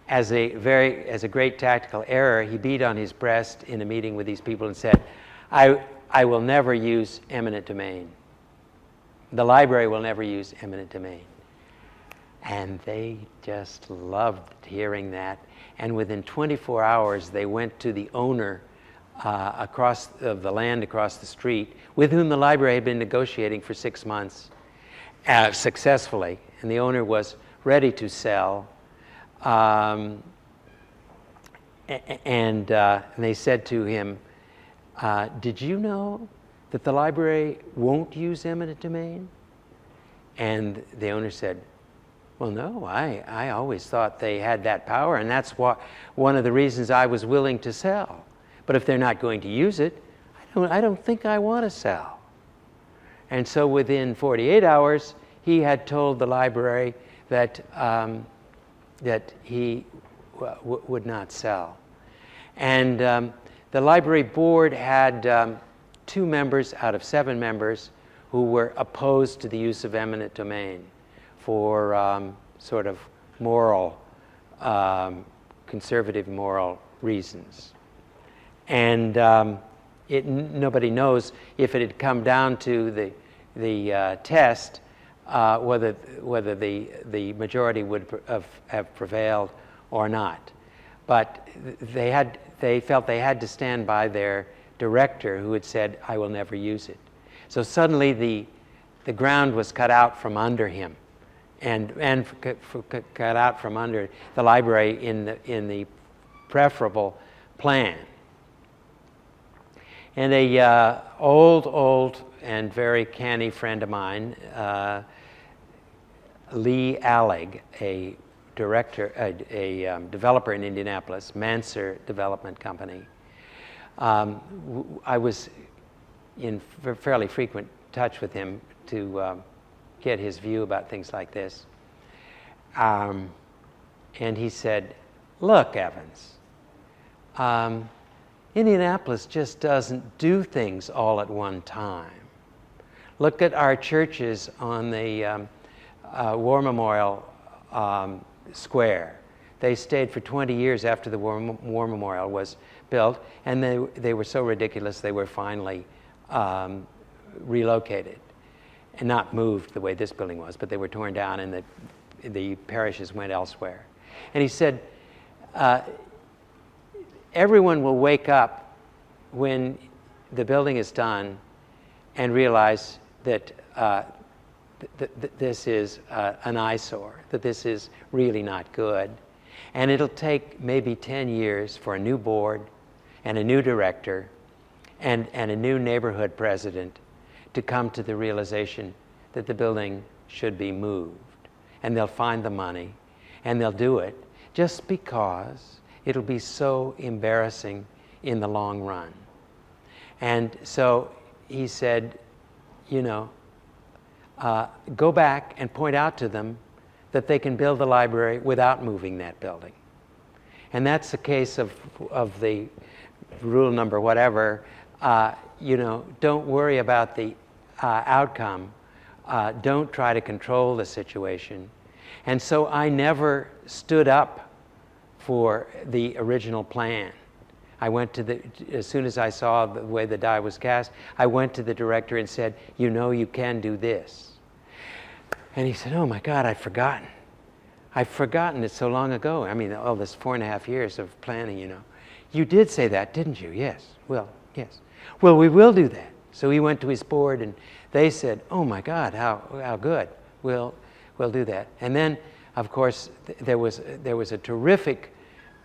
as a great tactical error. He beat on his breast in a meeting with these people and said, I will never use eminent domain. The library will never use eminent domain. And they just loved hearing that. And within 24 hours, they went to the owner of the land across the street, with whom the library had been negotiating for 6 months successfully. And the owner was ready to sell. And they said to him, did you know that the library won't use eminent domain? And the owner said, well, no, I always thought they had that power, and that's one of the reasons I was willing to sell. But if they're not going to use it, I don't think I want to sell. And so within 48 hours, he had told the library that he would not sell. And the library board had 2 members out of 7 members who were opposed to the use of eminent domain for sort of moral, conservative moral reasons. And nobody knows if it had come down to the test whether the majority would have prevailed or not. But they felt they had to stand by their director, who had said, I will never use it. So suddenly the ground was cut out from under him, and cut out from under the library in the preferable plan. And a old and very canny friend of mine, Lee Allig, a developer in Indianapolis, Manser Development Company. I was in fairly frequent touch with him to get his view about things like this. And he said, look, Evans, Indianapolis just doesn't do things all at one time. Look at our churches on the War Memorial Square. They stayed for 20 years after the War Memorial was built, and they were so ridiculous they were finally relocated. And not moved the way this building was, but they were torn down and the parishes went elsewhere. And he said, everyone will wake up when the building is done and realize that this is an eyesore, that this is really not good. And it'll take maybe 10 years for a new board and a new director and a new neighborhood president to come to the realization that the building should be moved. And they'll find the money, and they'll do it just because it'll be so embarrassing in the long run. And so he said, you know, go back and point out to them that they can build the library without moving that building. And that's the case of the rule number whatever. You know, don't worry about the outcome. Don't try to control the situation. And so I never stood up for the original plan. I went to as soon as I saw the way the die was cast, I went to the director and said, you know, you can do this. And he said, oh my God, I've forgotten. I've forgotten it so long ago. I mean, all this 4.5 years of planning, you know. You did say that, didn't you? Yes. Well, yes. Well, we will do that. So he went to his board, and they said, oh my God, how good. We'll do that. And then, of course, there was a terrific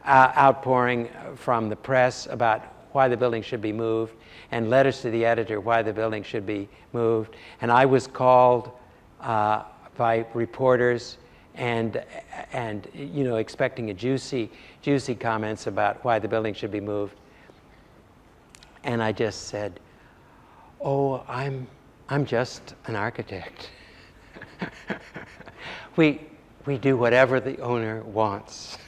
outpouring from the press about why the building should be moved, and letters to the editor why the building should be moved. And I was called by reporters and you know, expecting a juicy comments about why the building should be moved. And I just said, oh, I'm just an architect. we do whatever the owner wants.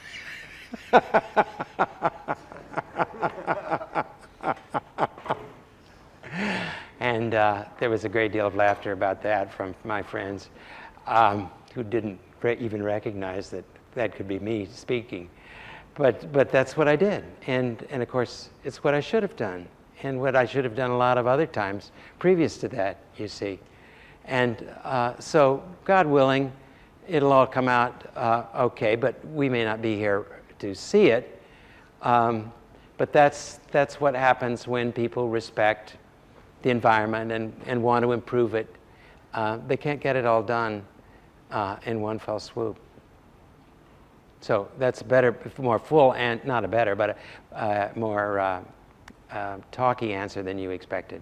And there was a great deal of laughter about that from my friends who didn't even recognize that could be me speaking. But that's what I did. And of course, it's what I should have done, and what I should have done a lot of other times previous to that, you see. And so, God willing, it'll all come out okay, but we may not be here to see it. But that's what happens when people respect the environment and want to improve it. They can't get it all done in one fell swoop. So that's better, more full, and not a better, but a more talky answer than you expected.